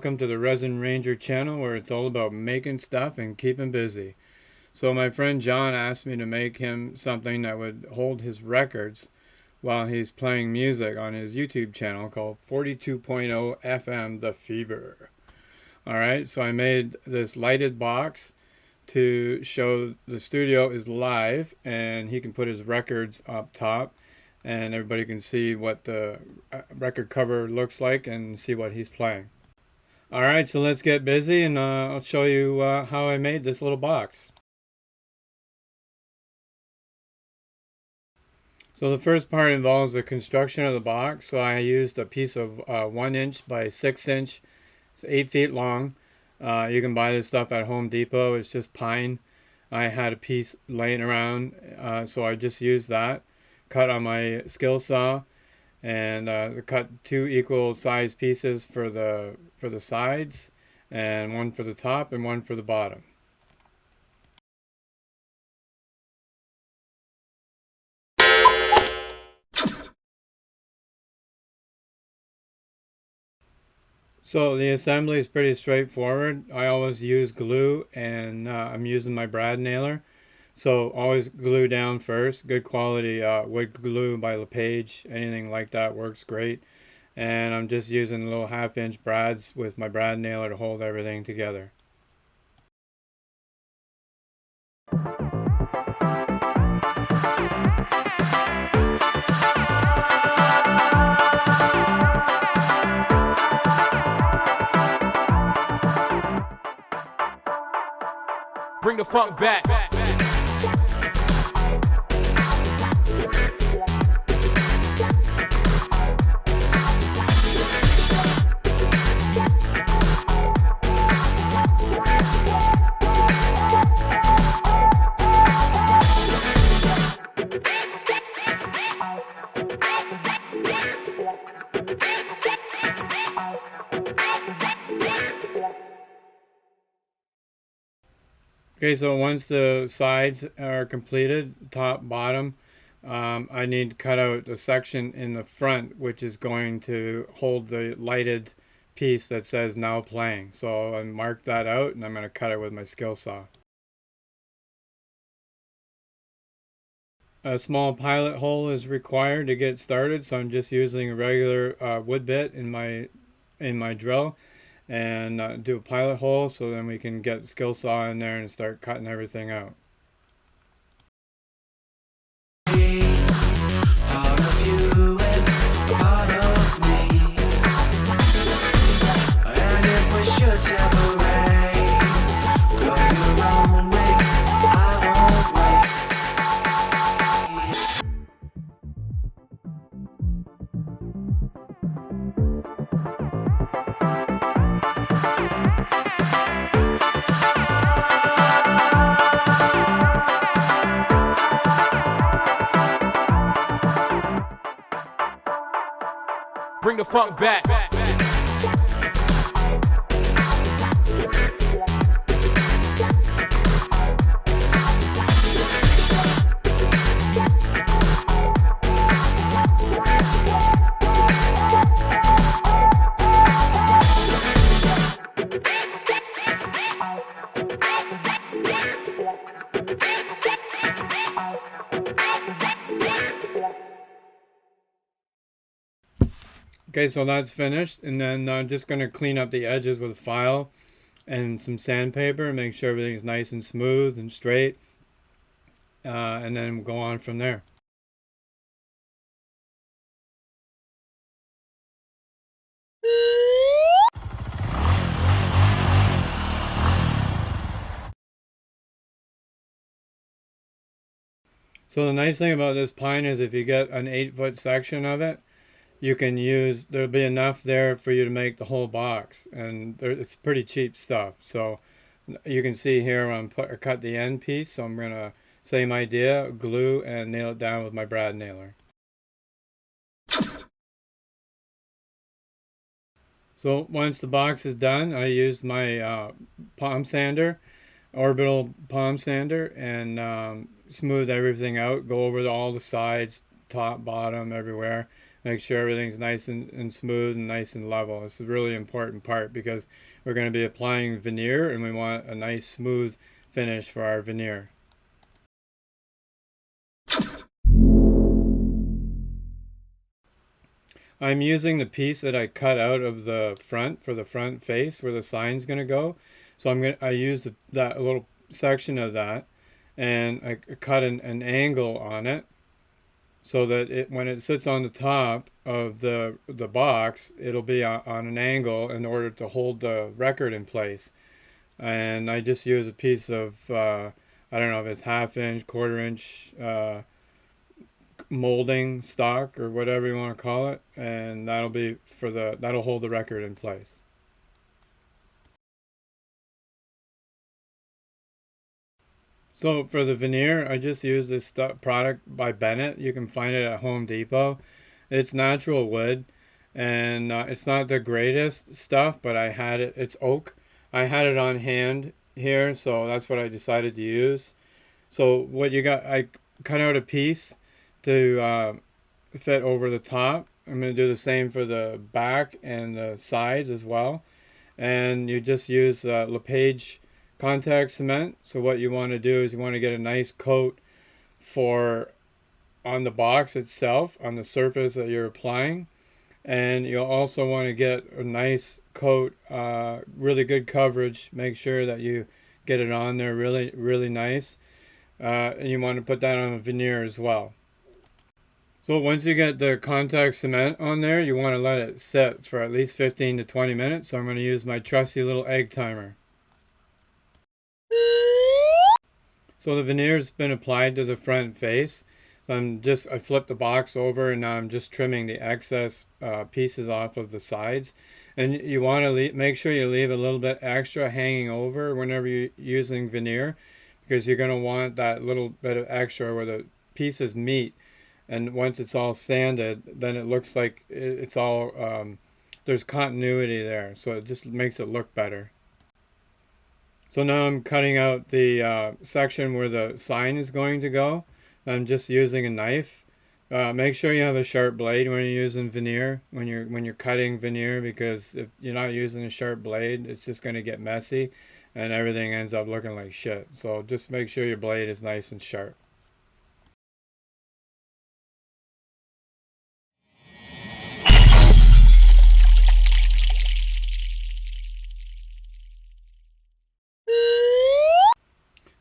welcome to the Resin Ranger channel, where it's all about making stuff and keeping busy. So my friend John asked me to make him something that would hold his records while he's playing music on his YouTube channel called 42.0 FM The Fever. Alright, so I made this lighted box to show the studio is live and he can put his records up top and everybody can see what the record cover looks like and see what he's playing. Alright, so let's get busy and I'll show you how I made this little box. So the first part involves the construction of the box. So I used a piece of 1 inch by 6 inch. It's 8 feet long. You can buy this stuff at Home Depot. It's just pine. I had a piece laying around, so I just used that. Cut on my skill saw, and cut 2 equal size pieces for the sides, and one for the top and one for the bottom. So the assembly is pretty straightforward. I always use glue, and I'm using my brad nailer. So always glue down first. Good quality wood glue by LePage. Anything like that works great. And I'm just using little 1/2 inch brads with my brad nailer to hold everything together. Bring the funk back. Okay, so once the sides are completed, top, bottom, I need to cut out a section in the front which is going to hold the lighted piece that says now playing. So I marked that out and I'm going to cut it with my skill saw. A small pilot hole is required to get started, so I'm just using a regular wood bit in my drill and do a pilot hole so then we can get the skill saw in there and start cutting everything out. Part of you and part of me, and if we should separate, go your own way, I won't wait. Bring the funk back. Okay, so that's finished, and then I'm just going to clean up the edges with a file and some sandpaper, make sure everything's nice and smooth and straight, and then we'll go on from there. So the nice thing about this pine is if you get an 8-foot section of it, you can use, there'll be enough there for you to make the whole box, and it's pretty cheap stuff. So you can see here I cut the end piece, so I'm going to, same idea, glue and nail it down with my brad nailer. So once the box is done, I used my palm sander, orbital palm sander, and smooth everything out, go over all the sides, top, bottom, everywhere. Make sure everything's nice and smooth and nice and level. This is a really important part because we're going to be applying veneer and we want a nice smooth finish for our veneer. I'm using the piece that I cut out of the front for the front face where the sign's going to go. So I used that little section of that, and I cut an angle on it so that when it sits on the top of the box, it'll be on an angle in order to hold the record in place. And I just use a piece of I don't know if it's 1/2 inch, 1/4 inch molding stock or whatever you want to call it, and that'll hold the record in place. So for the veneer, I just use this product by Bennett. You can find it at Home Depot. It's natural wood, and it's not the greatest stuff, but I had it. It's oak. I had it on hand here, so that's what I decided to use. So what you got, I cut out a piece to fit over the top. I'm going to do the same for the back and the sides as well. And you just use LePage contact cement. So what you want to do is you want to get a nice coat on the box itself, on the surface that you're applying. And you'll also want to get a nice coat, really good coverage. Make sure that you get it on there really, really nice. And you want to put that on the veneer as well. So once you get the contact cement on there, you want to let it sit for at least 15 to 20 minutes. So I'm going to use my trusty little egg timer. So the veneer's been applied to the front face. So I flipped the box over and now I'm just trimming the excess pieces off of the sides. And you want to make sure you leave a little bit extra hanging over whenever you're using veneer, because you're going to want that little bit of extra where the pieces meet. And once it's all sanded, then it looks like it's all, there's continuity there. So it just makes it look better. So now I'm cutting out the section where the sign is going to go. I'm just using a knife. Make sure you have a sharp blade when you're using veneer, when you're cutting veneer, because if you're not using a sharp blade, it's just going to get messy and everything ends up looking like shit. So just make sure your blade is nice and sharp.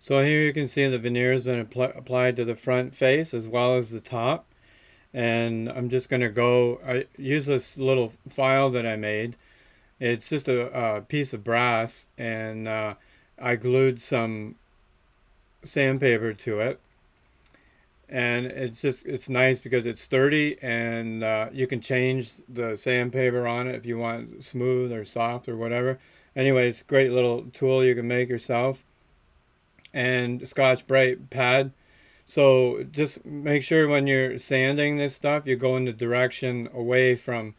So here you can see the veneer has been applied to the front face as well as the top. And I'm just going to I use this little file that I made. It's just a piece of brass, and I glued some sandpaper to it. And it's nice because it's sturdy, and you can change the sandpaper on it if you want smooth or soft or whatever. Anyway, it's a great little tool you can make yourself. And Scotch-Brite pad. So just make sure when you're sanding this stuff, you go in the direction away from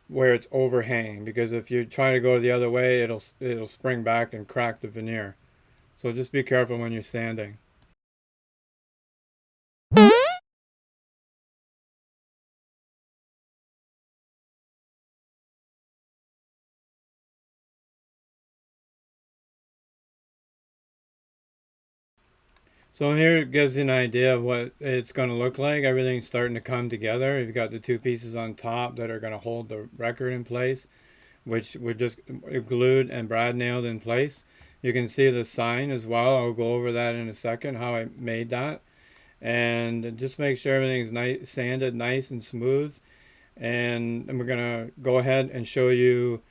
where it's overhanging, because if you try to go the other way, it'll spring back and crack the veneer. So just be careful when you're sanding. So here it gives you an idea of what it's going to look like. Everything's starting to come together. You've got the two pieces on top that are going to hold the record in place, which were just glued and brad nailed in place. You can see the sign as well. I'll go over that in a second, how I made that. And just make sure everything's nice, sanded nice and smooth. And we're going to go ahead and show you.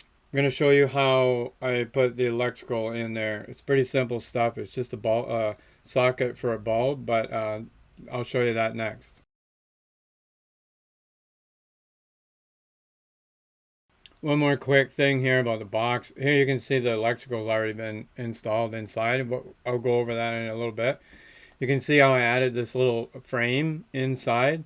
I'm going to show you how I put the electrical in there. It's pretty simple stuff. It's just a socket for a bulb, but I'll show you that next. One more quick thing here about the box. Here you can see the electrical's already been installed inside, but I'll go over that in a little bit. You can see how I added this little frame inside.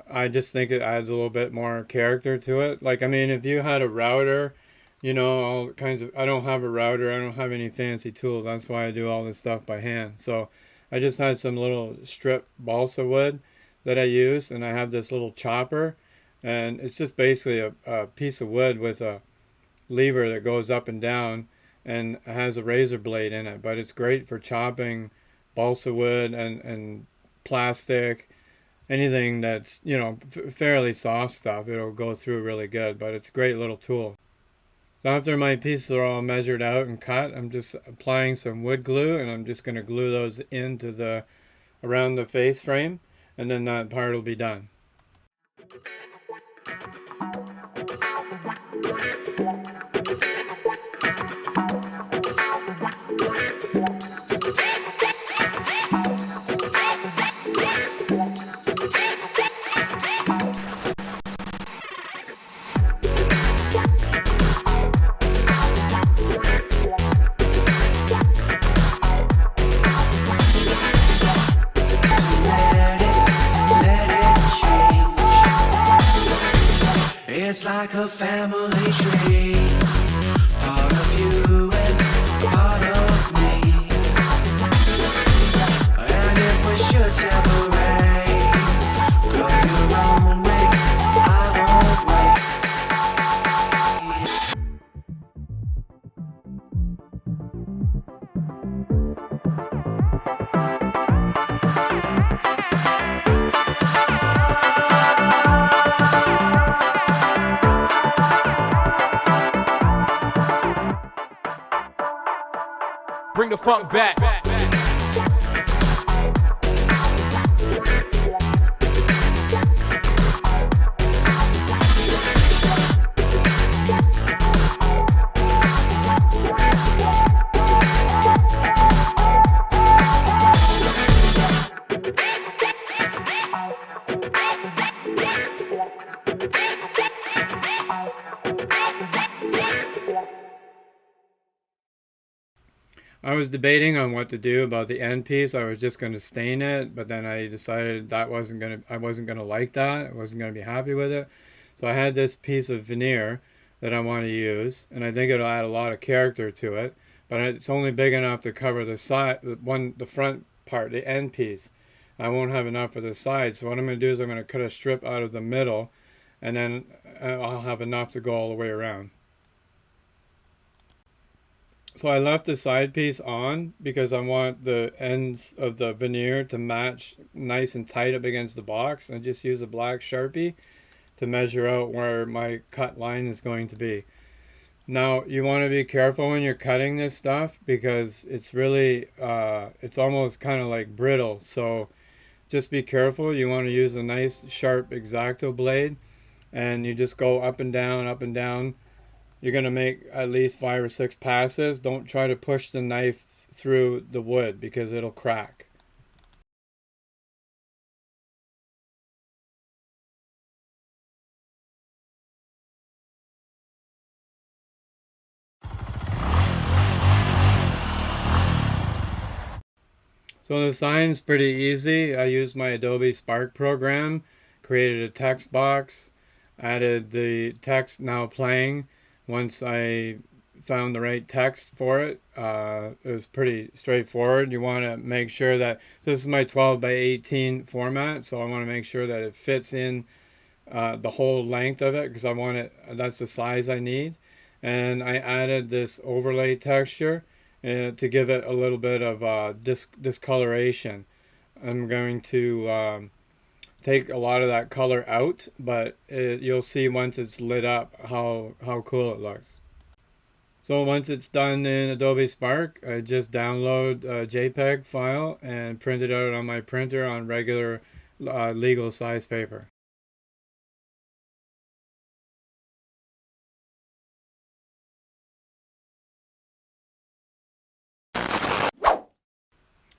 I just think it adds a little bit more character to it. Like, I mean, if you had a router, you know, all kinds of, I don't have a router, I don't have any fancy tools. That's why I do all this stuff by hand. So I just had some little strip balsa wood that I use, and I have this little chopper, and it's just basically a piece of wood with a lever that goes up and down and has a razor blade in it. But it's great for chopping balsa wood and plastic, anything that's, fairly soft stuff. It'll go through really good, but it's a great little tool. So after my pieces are all measured out and cut, I'm just applying some wood glue, and I'm just going to glue those into around the face frame, and then that part will be done. It's like a family tree, part of you and part of me. And if we should separate, go your own way, I won't wait. Bring the funk back. I was debating on what to do about the end piece. I was just going to stain it, but then I decided I wasn't going to like that. I wasn't going to be happy with it. So I had this piece of veneer that I want to use, and I think it'll add a lot of character to it, but it's only big enough to cover the the front part, the end piece. I won't have enough for the side. So what I'm going to do is I'm going to cut a strip out of the middle, and then I'll have enough to go all the way around. So I left the side piece on because I want the ends of the veneer to match nice and tight up against the box. I just use a black Sharpie to measure out where my cut line is going to be. Now you want to be careful when you're cutting this stuff because it's really, it's almost kind of like brittle. So just be careful. You want to use a nice sharp X-Acto blade, and you just go up and down, up and down. You're going to make at least 5 or 6 passes. Don't try to push the knife through the wood because it'll crack. So the sign's pretty easy. I used my Adobe Spark program, created a text box, added the text now playing. Once I found the right text for it, it was pretty straightforward. You want to make sure that, so this is my 12 by 18 format, so I want to make sure that it fits in the whole length of it because I want it, that's the size I need. And I added this overlay texture to give it a little bit of discoloration. I'm going to take a lot of that color out, but you'll see once it's lit up how cool it looks. So once it's done in Adobe Spark, I just download a JPEG file and print it out on my printer on regular legal size paper.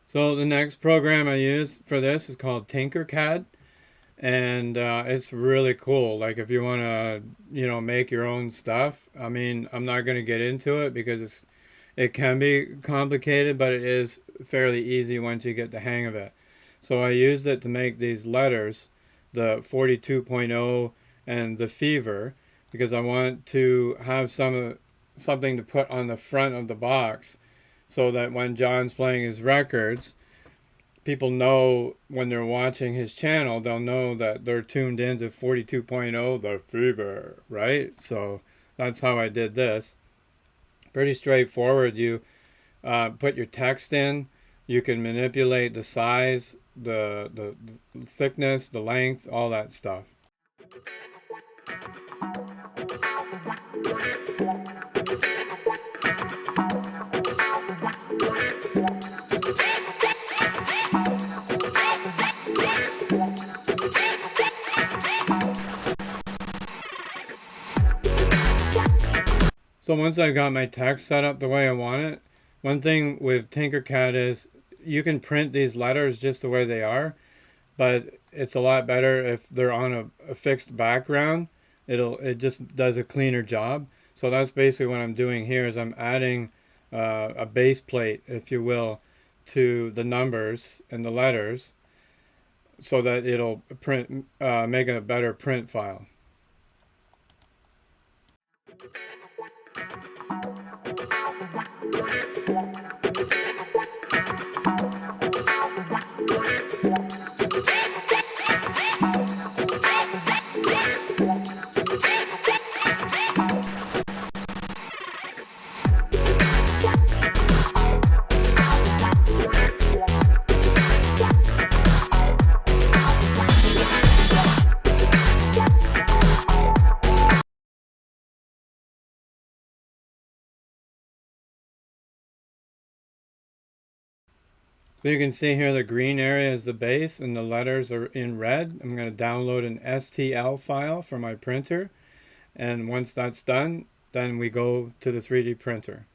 So the next program I use for this is called Tinkercad. And it's really cool. Like if you want to, make your own stuff. I mean, I'm not going to get into it because it can be complicated, but it is fairly easy once you get the hang of it. So I used it to make these letters, the 42.0 and the fever, because I want to have something to put on the front of the box so that when John's playing his records, people know when they're watching his channel, they'll know that they're tuned into 42.0 The Fever, right? So that's how I did this. Pretty straightforward. You put your text in. You can manipulate the size, the thickness, the length, all that stuff. So once I've got my text set up the way I want it, one thing with Tinkercad is you can print these letters just the way they are, but it's a lot better if they're on a fixed background. It just does a cleaner job. So that's basically what I'm doing here is I'm adding a base plate, if you will, to the numbers and the letters so that it'll print make a better print file. So you can see here the green area is the base and the letters are in red. I'm going to download an STL file for my printer. And once that's done, then we go to the 3D printer.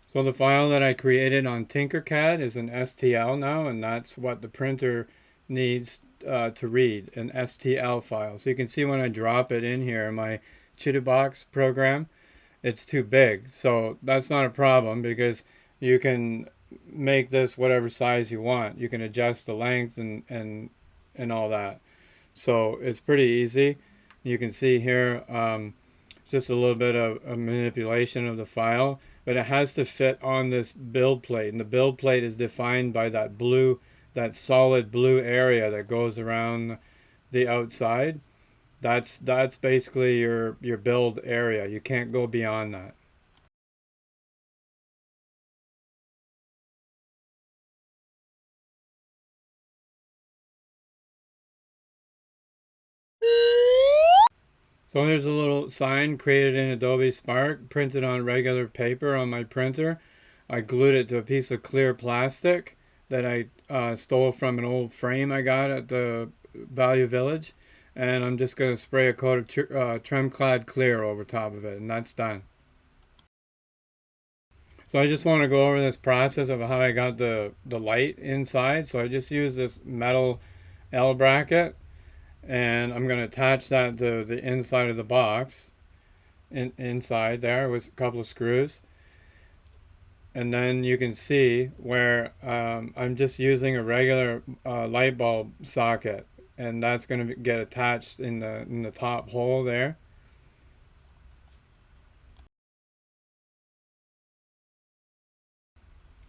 So the file that I created on Tinkercad is an STL now, and that's what the printer needs to read, an STL file. So you can see when I drop it in here in my Chitterbox program, it's too big. So that's not a problem because you can make this whatever size you want. You can adjust the length and all that. So it's pretty easy. You can see here just a little bit of a manipulation of the file, but it has to fit on this build plate, and the build plate is defined by that blue, that solid blue area that goes around the outside. That's basically your build area. You can't go beyond that. So here's a little sign created in Adobe Spark, printed on regular paper on my printer. I glued it to a piece of clear plastic that I stole from an old frame I got at the Value Village. And I'm just going to spray a coat of Tinkercad clear over top of it, and that's done. So I just want to go over this process of how I got the light inside. So I just use this metal L bracket, and I'm going to attach that to the inside of the box, inside there with a couple of screws. And then you can see where I'm just using a regular light bulb socket, and that's going to get attached in the top hole there.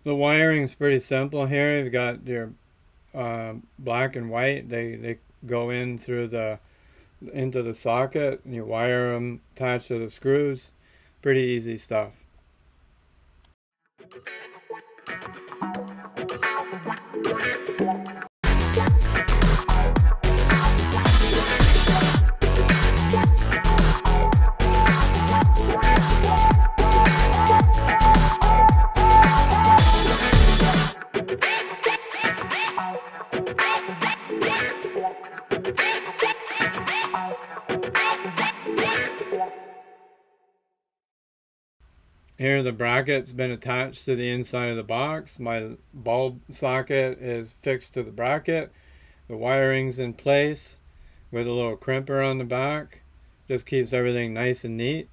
The wiring is pretty simple here. You've got your black and white. They go in through into the socket, and you wire them attached to the screws. Pretty easy stuff. Here the bracket's been attached to the inside of the box. My bulb socket is fixed to the bracket. The wiring's in place with a little crimper on the back. Just keeps everything nice and neat.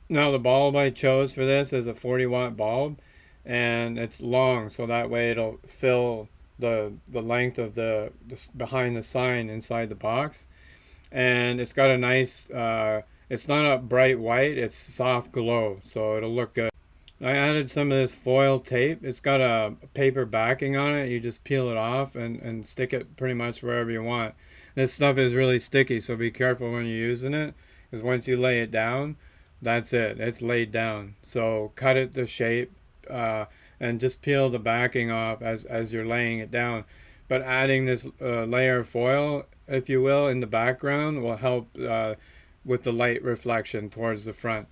Now the bulb I chose for this is a 40-watt bulb, and it's long, so that way it'll fill the length of the behind the sign inside the box. And it's got a nice it's not a bright white, it's soft glow, so it'll look good. I added some of this foil tape. It's got a paper backing on it. You just peel it off and stick it pretty much wherever you want. This stuff is really sticky, so be careful when you're using it, because once you lay it down, that's it. It's laid down. So cut it to shape and just peel the backing off as you're laying it down. But adding this layer of foil, if you will, in the background will help with the light reflection towards the front.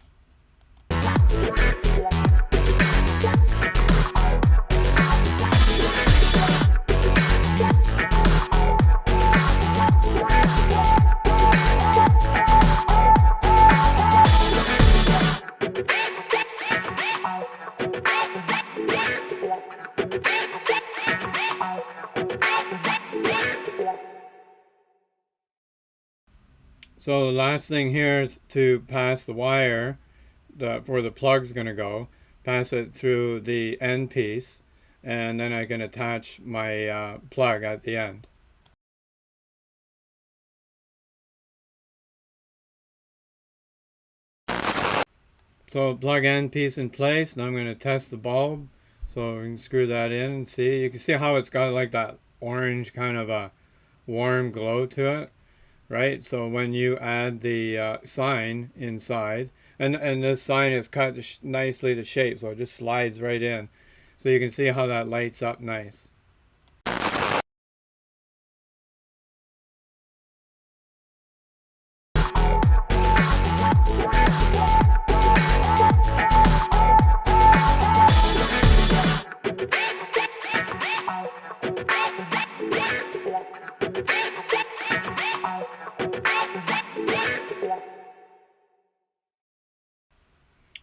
So the last thing here is to pass the wire for the plug's going to go, pass it through the end piece, and then I can attach my plug at the end. So plug end piece in place. Now I'm going to test the bulb. So we can screw that in and see. You can see how it's got like that orange kind of a warm glow to it, right? So when you add the sign inside, and this sign is cut nicely to shape, so it just slides right in. So you can see how that lights up nice.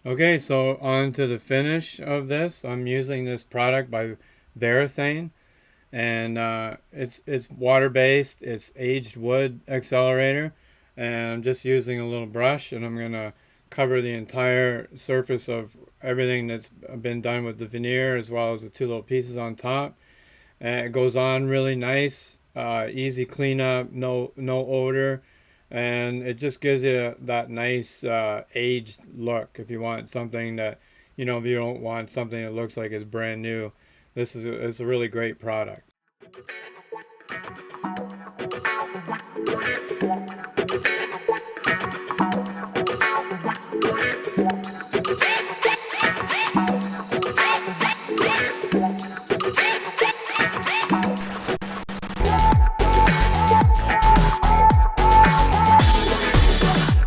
Okay, so on to the finish of this. I'm using this product by Veneer, and it's water-based. It's aged wood accelerator, and I'm just using a little brush, and I'm gonna cover the entire surface of everything that's been done with the veneer, as well as the two little pieces on top. And it goes on really nice, easy cleanup, no odor, and it just gives you that nice aged look. If you want something that, if you don't want something that looks like it's brand new, this is it's a really great product.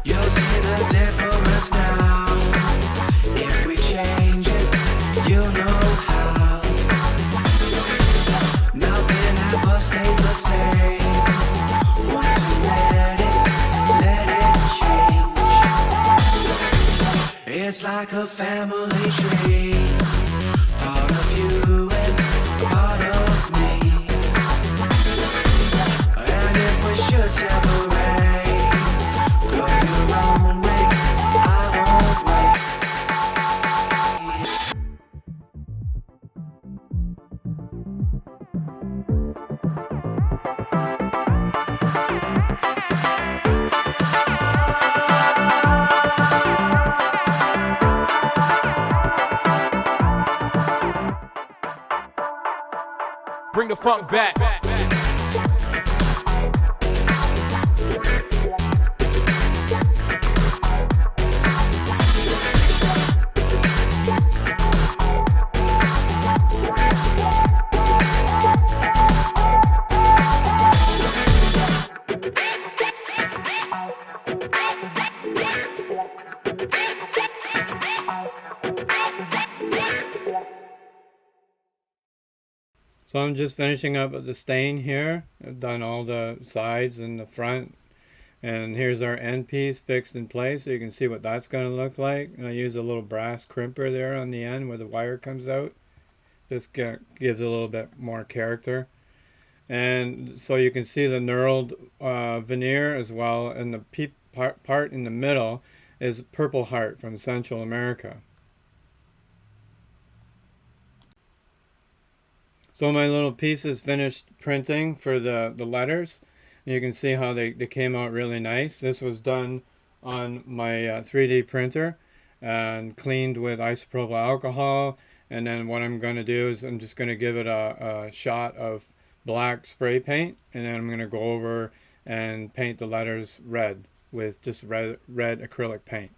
You'll see the difference now. If we change it, you'll know how. Nothing ever stays the same. Once you let it change. It's like a family tree. Part of you and part of me. And if we should separate, go your own way, I won't wait. Bring the funk back. So I'm just finishing up the stain here. I've done all the sides and the front. And here's our end piece fixed in place, so you can see what that's going to look like. And I use a little brass crimper there on the end where the wire comes out. Just gives a little bit more character. And so you can see the knurled veneer as well. And the part in the middle is Purple Heart from Central America. So my little piece is finished printing for the letters. You can see how they came out really nice. This was done on my 3D printer, and cleaned with isopropyl alcohol. And then what I'm going to do is I'm just going to give it a shot of black spray paint, and then I'm going to go over and paint the letters red with just red acrylic paint.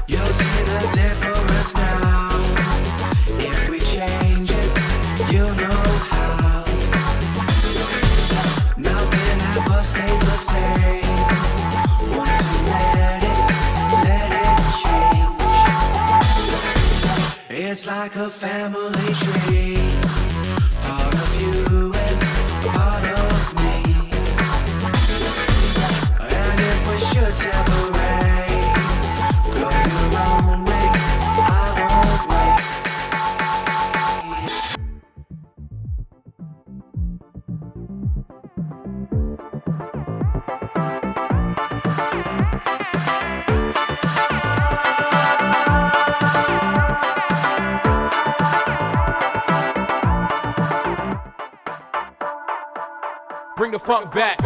You'll see the difference now. If we change it, you'll know how. Nothing ever stays the same. Once you let it change. It's like a family tree. Part of you and part of me. And if we should separate, go your own way, I won't wait. Bring the funk back.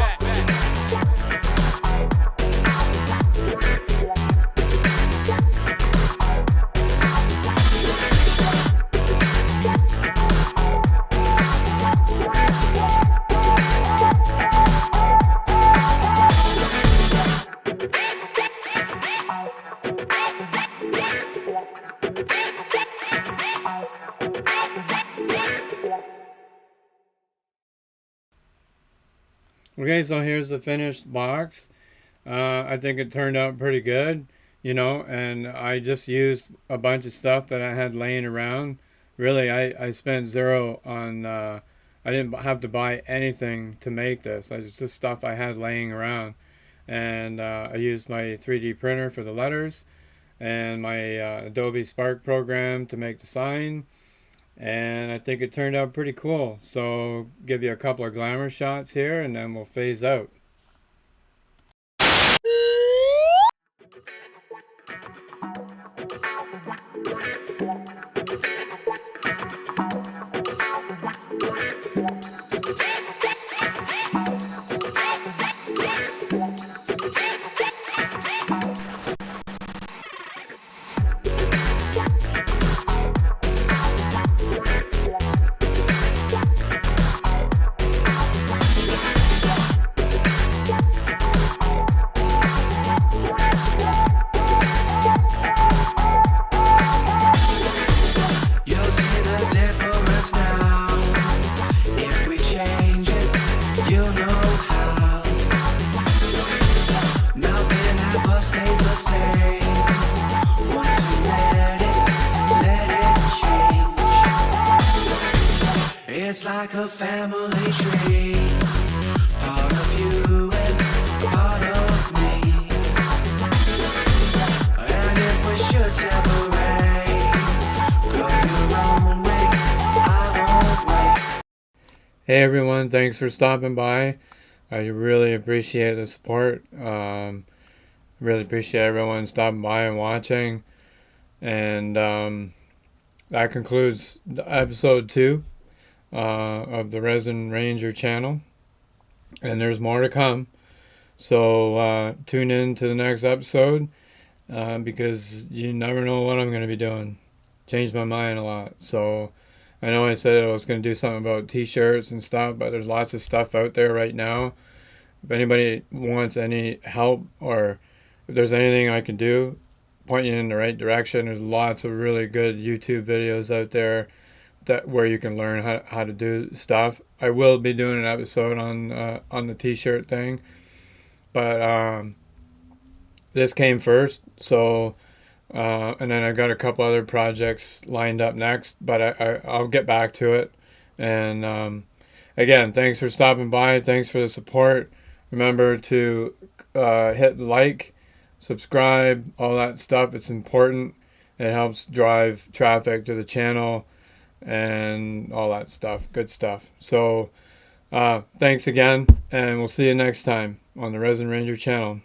Okay, so here's the finished box. I think it turned out pretty good, and I just used a bunch of stuff that I had laying around. Really, I spent zero on, I didn't have to buy anything to make this. It's just stuff I had laying around. And I used my 3D printer for the letters, and my Adobe Spark program to make the sign. And I think it turned out pretty cool. So give you a couple of glamour shots here, and then we'll phase out. It's like a family tree. Part of you and part of me. And if we should separate, go your own way, I won't wait. Hey everyone, thanks for stopping by. I really appreciate the support. Really appreciate everyone stopping by and watching. And that concludes episode 2 of the Resin Ranger channel. And there's more to come. So tune in to the next episode because you never know what I'm going to be doing. Changed my mind a lot. So I know I said I was going to do something about t-shirts and stuff, but there's lots of stuff out there right now. If anybody wants any help or if there's anything I can do, point you in the right direction. There's lots of really good YouTube videos out there where you can learn how to do stuff. I will be doing an episode on the t-shirt thing, but this came first. So and then I've got a couple other projects lined up next, but I'll get back to it. And again, thanks for stopping by. Thanks for the support. Remember to hit like, subscribe, all that stuff. It's important. It helps drive traffic to the channel and all that stuff. Good stuff. So thanks again, and we'll see you next time on the Resin Ranger channel.